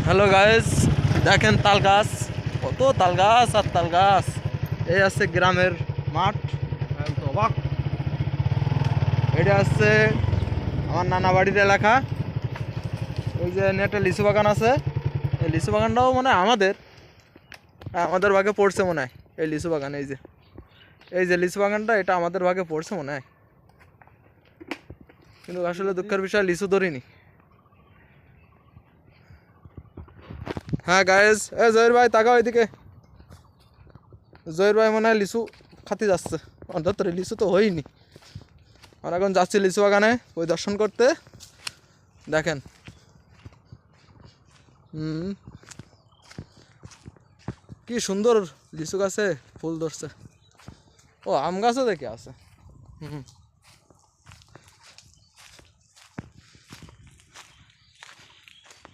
Hello guys, দেখেন তাল গাছ, কত তাল গাছ আর তাল গাছ। এই আছে গ্রামের মাঠ। আমি তো অবাক। এটা হচ্ছে আমার নানা বাড়ির এলাকা। ওই যে একটা লিচু বাগান আছে, এই লিচু বাগানটাও মানে আমাদের ভাগে পড়ছে মনে হয়। এই লিচু বাগান, এই যে লিচু বাগানটা, এটা আমাদের ভাগে পড়ছে মনে হয়, কিন্তু আসলে দুঃখের বিষয় লিচু ধরিনি। হ্যাঁ গাইজ, জহির ভাই তাকাও এদিকে। জহির ভাই মনে হয় লিচু খাতে যাচ্ছে, অন্তত লিচু তো হয়নি। আমরা এখন যাচ্ছি লিচু বাগানে পরিদর্শন করতে। দেখেন, কি সুন্দর লিচু গাছে ফুল ধরছে। ও আম গাছও দেখে আছে।